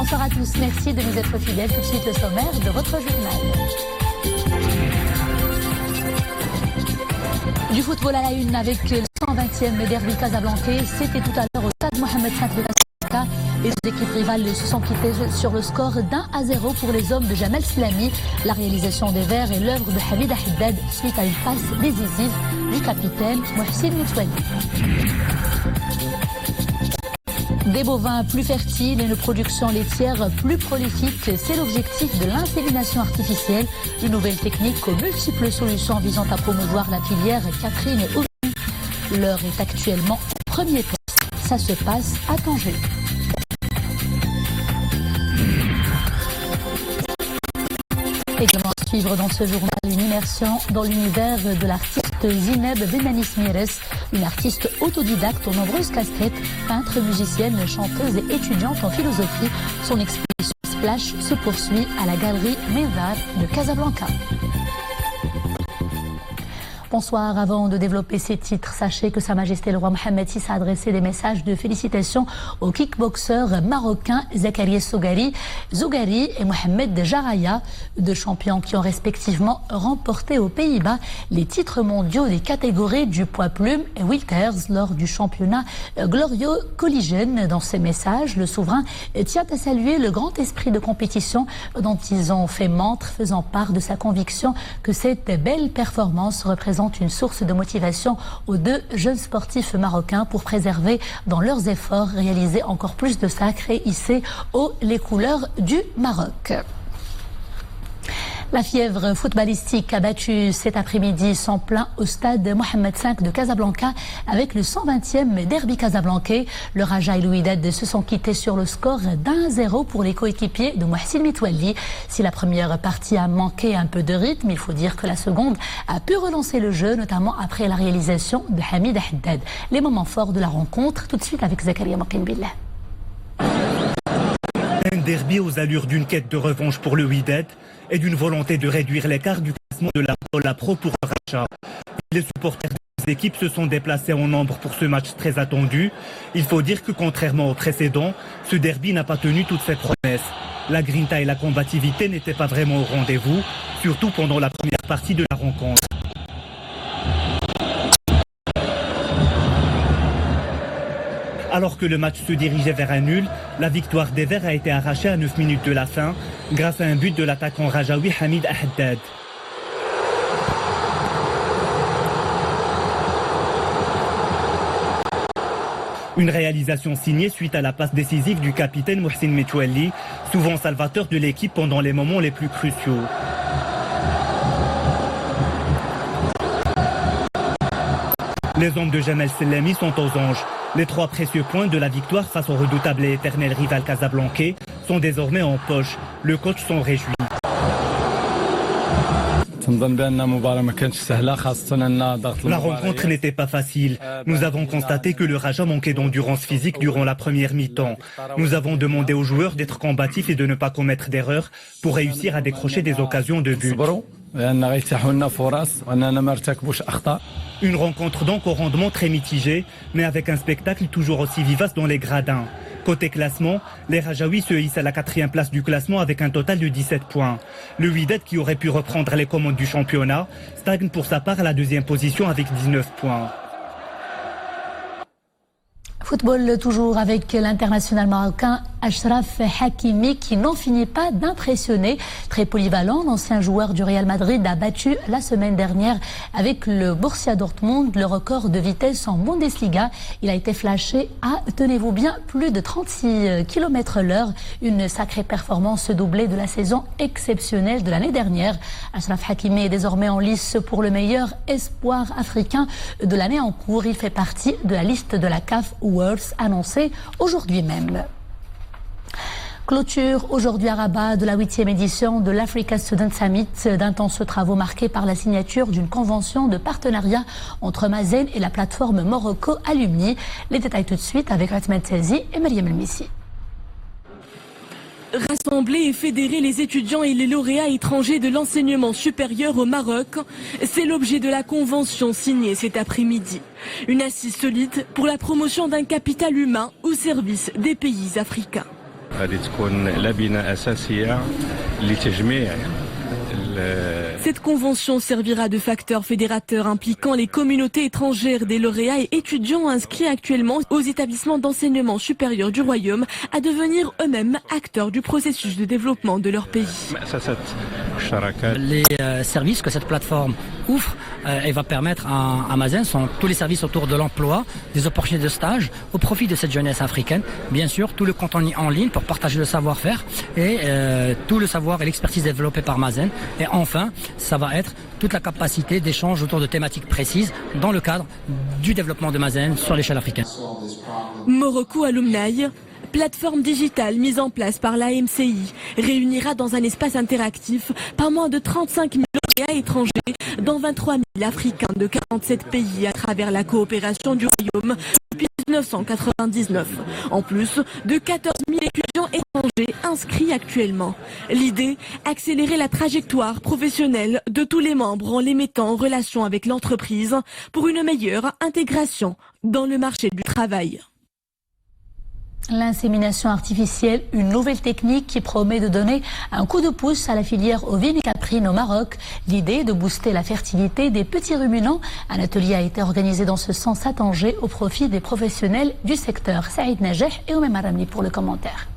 Bonsoir à tous, merci de nous être fidèles. Tout de suite le sommaire de votre journal. Du football à la une avec le 120e derby casablancais. C'était tout à l'heure au stade Mohamed V de Casablanca. Les équipes rivales se sont quittées sur le score d'1-0 pour les hommes de Jamel Slami. La réalisation des Verts est l'œuvre de Hamida Haddad suite à une passe décisive du capitaine Mohsin Mitwali. Des bovins plus fertiles et une production laitière plus prolifique, c'est l'objectif de l'insémination artificielle, une nouvelle technique aux multiples solutions visant à promouvoir la filière caprine et ovine. L'heure est actuellement au premier test. Ça se passe à Tanger. Également à suivre dans ce journal une immersion dans l'univers de l'artiste Zineb Benanis Mires, une artiste autodidacte aux nombreuses casquettes, peintre, musicienne, chanteuse et étudiante en philosophie. Son expédition Splash se poursuit à la galerie Mévar de Casablanca. Bonsoir. Avant de développer ces titres, sachez que Sa Majesté le roi Mohamed VI a adressé des messages de félicitations aux kickboxeurs marocains Zakaria Zougari et Mohamed Jaraya, deux champions qui ont respectivement remporté aux Pays-Bas les titres mondiaux des catégories du poids plume et welters lors du championnat Glorio Collision. Dans ses messages, le souverain tient à saluer le grand esprit de compétition dont ils ont fait montre, faisant part de sa conviction que cette belle performance représente une source de motivation aux deux jeunes sportifs marocains pour préserver dans leurs efforts, réaliser encore plus de sacres et hisser haut les couleurs du Maroc. La fièvre footballistique a battu cet après-midi son plein au stade Mohamed V de Casablanca avec le 120e derby casablancais. Le Raja et le Wydad se sont quittés sur le score d'1-0 pour les coéquipiers de Mohsin Mitwali. Si la première partie a manqué un peu de rythme, il faut dire que la seconde a pu relancer le jeu, notamment après la réalisation de Hamida Haddad. Les moments forts de la rencontre, tout de suite avec Zakaria Maqinbillah. Un derby aux allures d'une quête de revanche pour le Wydad et d'une volonté de réduire l'écart du classement de la Pro pour le Raja. Les supporters des équipes se sont déplacés en nombre pour ce match très attendu. Il faut dire que contrairement au précédent, ce derby n'a pas tenu toutes ses promesses. La grinta et la combativité n'étaient pas vraiment au rendez-vous, surtout pendant la première partie de la rencontre. Alors que le match se dirigeait vers un nul, la victoire des Verts a été arrachée à 9 minutes de la fin grâce à un but de l'attaquant rajaoui Hamida Haddad. Une réalisation signée suite à la passe décisive du capitaine Mohsin Mitwali, souvent salvateur de l'équipe pendant les moments les plus cruciaux. Les hommes de Jamel Slami sont aux anges. Les 3 précieux points de la victoire face au redoutable et éternel rival casablancais sont désormais en poche. Le coach s'en réjouit. La rencontre n'était pas facile. Nous avons constaté que le Raja manquait d'endurance physique durant la première mi-temps. Nous avons demandé aux joueurs d'être combatifs et de ne pas commettre d'erreurs pour réussir à décrocher des occasions de but. Une rencontre donc au rendement très mitigé, mais avec un spectacle toujours aussi vivace dans les gradins. Côté classement, les Rajaouis se hissent à la 4e place du classement avec un total de 17 points. Le Wydad, qui aurait pu reprendre les commandes du championnat, stagne pour sa part à la 2e position avec 19 points. Football toujours avec l'international marocain Achraf Hakimi qui n'en finit pas d'impressionner. Très polyvalent, l'ancien joueur du Real Madrid a battu la semaine dernière avec le Borussia Dortmund le record de vitesse en Bundesliga. Il a été flashé à, tenez-vous bien, plus de 36 km/h. Une sacrée performance doublée de la saison exceptionnelle de l'année dernière. Achraf Hakimi est désormais en lice pour le meilleur espoir africain de l'année en cours. Il fait partie de la liste de la CAF Awards annoncée aujourd'hui même. Clôture aujourd'hui à Rabat de la 8e édition de l'Africa Student Summit, d'intenses travaux marqués par la signature d'une convention de partenariat entre Mazen et la plateforme Morocco Alumni. Les détails tout de suite avec Othman Tazi et Mariam El-Missi. Rassembler et fédérer les étudiants et les lauréats étrangers de l'enseignement supérieur au Maroc, c'est l'objet de la convention signée cet après-midi. Une assise solide pour la promotion d'un capital humain au service des pays africains. غادي تكون لبنة أساسية لتجميع. Cette convention servira de facteur fédérateur impliquant les communautés étrangères des lauréats et étudiants inscrits actuellement aux établissements d'enseignement supérieur du Royaume à devenir eux-mêmes acteurs du processus de développement de leur pays. Les services que cette plateforme ouvre et va permettre à Mazen sont tous les services autour de l'emploi, des opportunités de stage au profit de cette jeunesse africaine. Bien sûr, tout le contenu en ligne pour partager le savoir-faire et tout le savoir et l'expertise développée par Mazen. Et enfin, ça va être toute la capacité d'échange autour de thématiques précises dans le cadre du développement de Mazen sur l'échelle africaine. Moroku Alumni, plateforme digitale mise en place par l'AMCI, réunira dans un espace interactif pas moins de 35 000 lauréats étrangers dans 23 000 Africains de 47 pays à travers la coopération du Royaume depuis 1999. En plus de 14 000 étudiants étrangers inscrits actuellement. L'idée, accélérer la trajectoire professionnelle de tous les membres en les mettant en relation avec l'entreprise pour une meilleure intégration dans le marché du travail. L'insémination artificielle, une nouvelle technique qui promet de donner un coup de pouce à la filière ovine et caprine au Maroc. L'idée de booster la fertilité des petits ruminants. Un atelier a été organisé dans ce sens à Tanger au profit des professionnels du secteur. Saïd Najeh et Oumem Aramli pour le commentaire.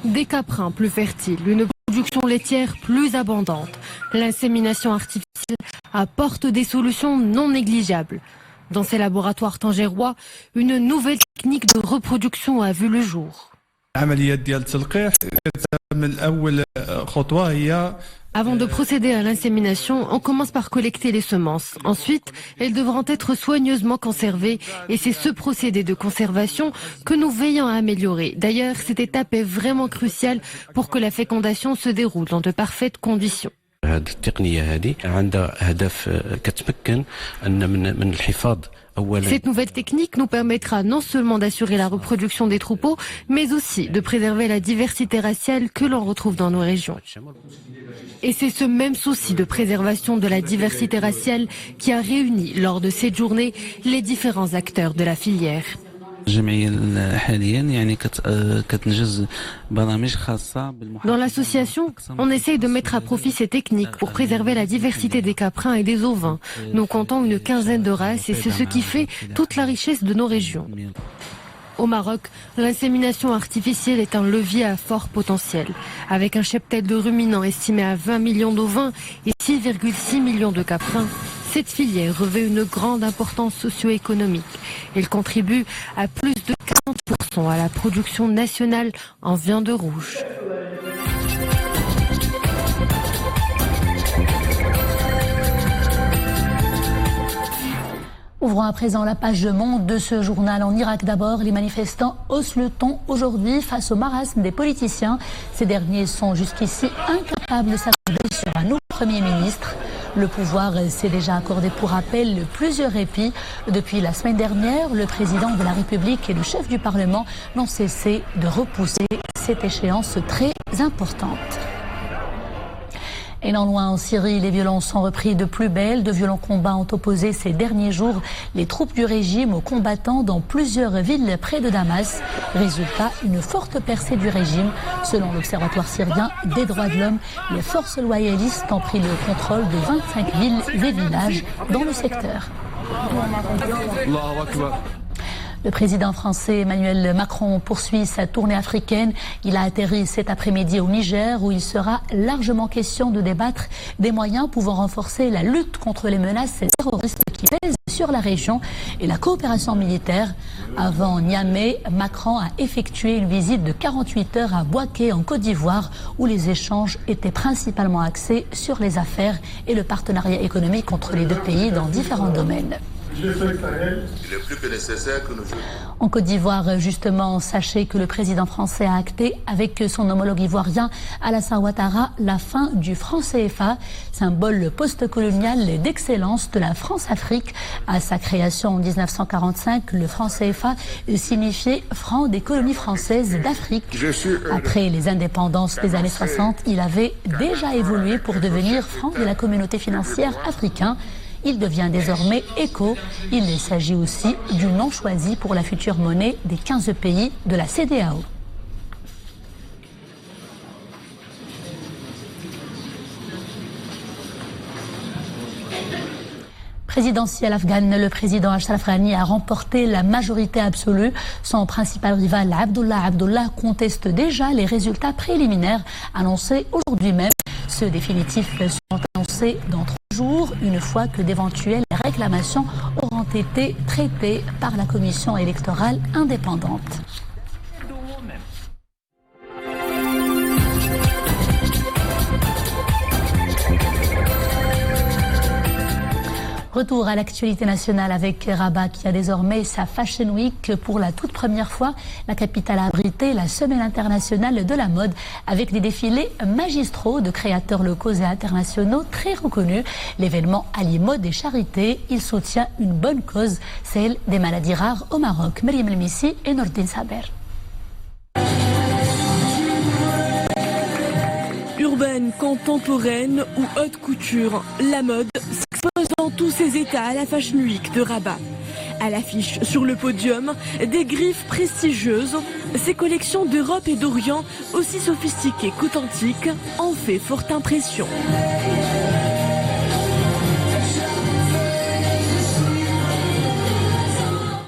Des caprins plus fertiles, une production laitière plus abondante. L'insémination artificielle apporte des solutions non négligeables. Dans ces laboratoires tangérois, une nouvelle technique de reproduction a vu le jour. Avant de procéder à l'insémination, on commence par collecter les semences. Ensuite, elles devront être soigneusement conservées et c'est ce procédé de conservation que nous veillons à améliorer. D'ailleurs, cette étape est vraiment cruciale pour que la fécondation se déroule dans de parfaites conditions. Cette nouvelle technique nous permettra non seulement d'assurer la reproduction des troupeaux, mais aussi de préserver la diversité raciale que l'on retrouve dans nos régions. Et c'est ce même souci de préservation de la diversité raciale qui a réuni lors de cette journée les différents acteurs de la filière. Dans l'association, on essaye de mettre à profit ces techniques pour préserver la diversité des caprins et des ovins. Nous comptons une quinzaine de races et c'est ce qui fait toute la richesse de nos régions. Au Maroc, l'insémination artificielle est un levier à fort potentiel. Avec un cheptel de ruminants estimé à 20 millions d'ovins et 6,6 millions de caprins, cette filière revêt une grande importance socio-économique. Elle contribue à plus de 40% à la production nationale en viande rouge. Ouvrons à présent la page de Monde de ce journal. En Irak d'abord, les manifestants haussent le ton aujourd'hui face au marasme des politiciens. Ces derniers sont jusqu'ici incapables de s'accorder sur un nouveau Premier ministre. Le pouvoir s'est déjà accordé pour rappel plusieurs répits. Depuis la semaine dernière, le président de la République et le chef du Parlement n'ont cessé de repousser cette échéance très importante. Et non loin en Syrie, les violences sont repris de plus belle. De violents combats ont opposé ces derniers jours les troupes du régime aux combattants dans plusieurs villes près de Damas. Résultat, une forte percée du régime. Selon l'Observatoire syrien des droits de l'homme, les forces loyalistes ont pris le contrôle de 25 villes et villages dans le secteur. Le président français Emmanuel Macron poursuit sa tournée africaine. Il a atterri cet après-midi au Niger où il sera largement question de débattre des moyens pouvant renforcer la lutte contre les menaces terroristes qui pèsent sur la région et la coopération militaire. Avant Niamey, Macron a effectué une visite de 48 heures à Bouaké en Côte d'Ivoire où les échanges étaient principalement axés sur les affaires et le partenariat économique entre les deux pays dans différents domaines. En Côte d'Ivoire, justement, sachez que le président français a acté avec son homologue ivoirien Alassane Ouattara la fin du franc CFA, symbole post-colonial d'excellence de la France-Afrique. À sa création en 1945, le franc CFA signifiait franc des colonies françaises d'Afrique. Après les indépendances des années 60, il avait déjà évolué pour devenir franc de la communauté financière africaine. Il devient désormais ECO. Il s'agit aussi du nom choisi pour la future monnaie des 15 pays de la CEDEAO. présidentielle afghane, le président Ashraf Ghani a remporté la majorité absolue. Son principal rival Abdullah conteste déjà les résultats préliminaires annoncés aujourd'hui même. Ceux définitifs seront annoncés dans 3 jours, une fois que d'éventuelles réclamations auront été traitées par la commission électorale indépendante. Retour à l'actualité nationale avec Rabat qui a désormais sa Fashion Week. Pour la toute première fois, la capitale a abrité la Semaine internationale de la mode avec des défilés magistraux de créateurs locaux et internationaux très reconnus. L'événement allie mode et charité. Il soutient une bonne cause, celle des maladies rares au Maroc. Myriam El-Missi et Nordine Saber. Urbaine, contemporaine ou haute couture, la mode s'expose dans tous ses états à la Fashion Week de Rabat. À l'affiche sur le podium, des griffes prestigieuses, ces collections d'Europe et d'Orient, aussi sophistiquées qu'authentiques, ont fait forte impression.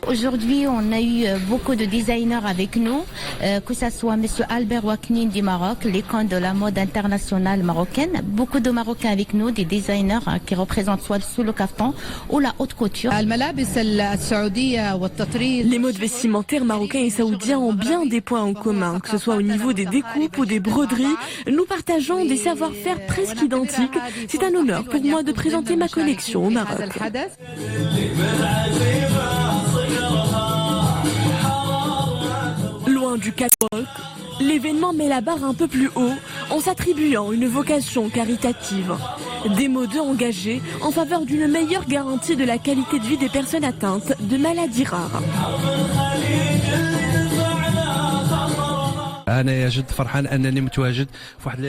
Aujourd'hui, on a eu beaucoup de designers avec nous, que ce soit M. Albert Waknin du Maroc, l'icône de la mode internationale marocaine. Beaucoup de Marocains avec nous, des designers qui représentent soit sous le caftan ou la haute couture. Les modes vestimentaires marocains et saoudiens ont bien des points en commun, que ce soit au niveau des découpes ou des broderies. Nous partageons des savoir-faire presque identiques. C'est un honneur pour moi de présenter ma collection au Maroc. Loin du catwalk, l'événement met la barre un peu plus haut en s'attribuant une vocation caritative. Des modeux engagés en faveur d'une meilleure garantie de la qualité de vie des personnes atteintes de maladies rares.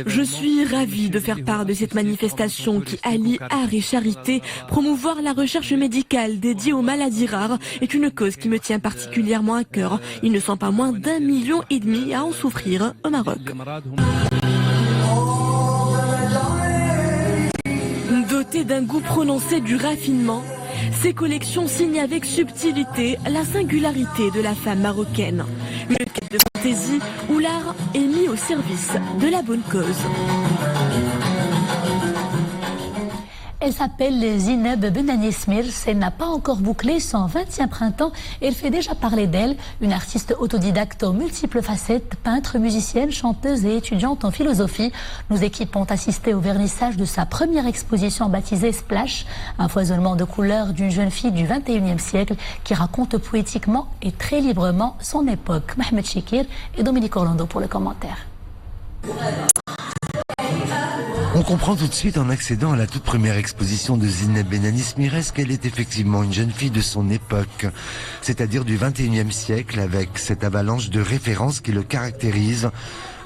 Je suis ravi de faire part de cette manifestation qui allie art et charité. Promouvoir la recherche médicale dédiée aux maladies rares est une cause qui me tient particulièrement à cœur. Ils ne sont pas moins d'1,5 million à en souffrir au Maroc. Dotées d'un goût prononcé du raffinement, ces collections signent avec subtilité la singularité de la femme marocaine. Une quête de fantaisie où l'art est mis au service de la bonne cause. Elle s'appelle Zineb Benanesmir. Elle n'a pas encore bouclé son 20e printemps et elle fait déjà parler d'elle. Une artiste autodidacte aux multiples facettes, peintre, musicienne, chanteuse et étudiante en philosophie. Nos équipes ont assisté au vernissage de sa première exposition baptisée Splash, un foisonnement de couleurs d'une jeune fille du 21e siècle qui raconte poétiquement et très librement son époque. Mohamed Chikir et Dominique Orlando pour le commentaire. On comprend tout de suite en accédant à la toute première exposition de Zineb Benanesmir qu'elle est effectivement une jeune fille de son époque, c'est-à-dire du 21e siècle, avec cette avalanche de références qui le caractérise,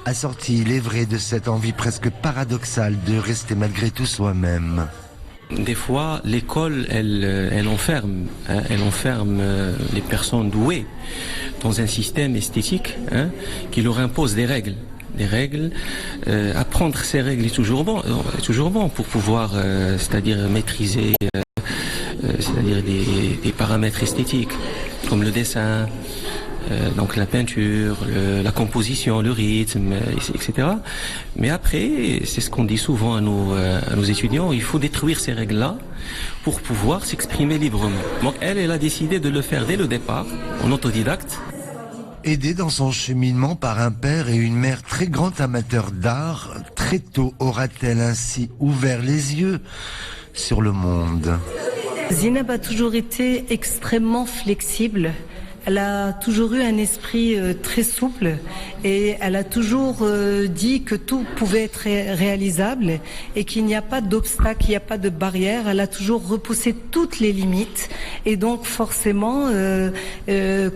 assortie, il est vrai, de cette envie presque paradoxale de rester malgré tout soi-même. Des fois, l'école, elle enferme les personnes douées dans un système esthétique qui leur impose des règles. Apprendre ces règles est toujours bon pour pouvoir, c'est-à-dire maîtriser, c'est-à-dire des paramètres esthétiques comme le dessin, donc la peinture, la composition, le rythme, etc. Mais après, c'est ce qu'on dit souvent à nos étudiants, il faut détruire ces règles-là pour pouvoir s'exprimer librement. Donc elle a décidé de le faire dès le départ, en autodidacte. Aidée dans son cheminement par un père et une mère très grands amateurs d'art, très tôt aura-t-elle ainsi ouvert les yeux sur le monde. Zineb a toujours été extrêmement flexible. Elle a toujours eu un esprit très souple et elle a toujours dit que tout pouvait être réalisable et qu'il n'y a pas d'obstacle, il n'y a pas de barrière. Elle a toujours repoussé toutes les limites et donc forcément,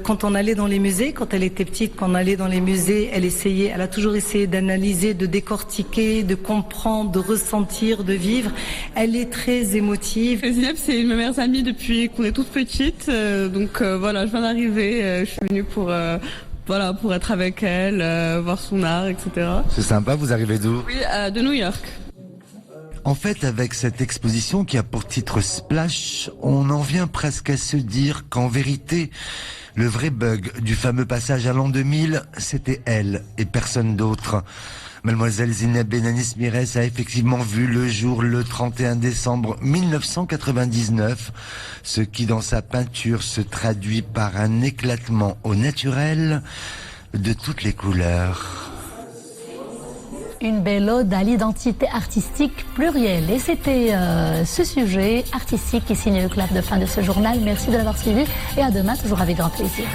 quand on allait dans les musées, quand elle était petite, quand on allait dans les musées, elle a toujours essayé d'analyser, de décortiquer, de comprendre, de ressentir, de vivre. Elle est très émotive. Zineb, c'est une de mes meilleures amies depuis qu'on est toute petite, donc voilà, je viens d'arriver. Je suis venue pour être avec elle, voir son art, etc. C'est sympa, vous arrivez d'où? Oui, de New York. En fait, avec cette exposition qui a pour titre Splash, on en vient presque à se dire qu'en vérité, le vrai bug du fameux passage à l'an 2000, c'était elle et personne d'autre. Mademoiselle Zineb Benanis Mirès a effectivement vu le jour le 31 décembre 1999, ce qui dans sa peinture se traduit par un éclatement au naturel de toutes les couleurs. Une belle ode à l'identité artistique plurielle. Et c'était ce sujet artistique qui signe le clap de fin de ce journal. Merci de l'avoir suivi et à demain, toujours avec grand plaisir.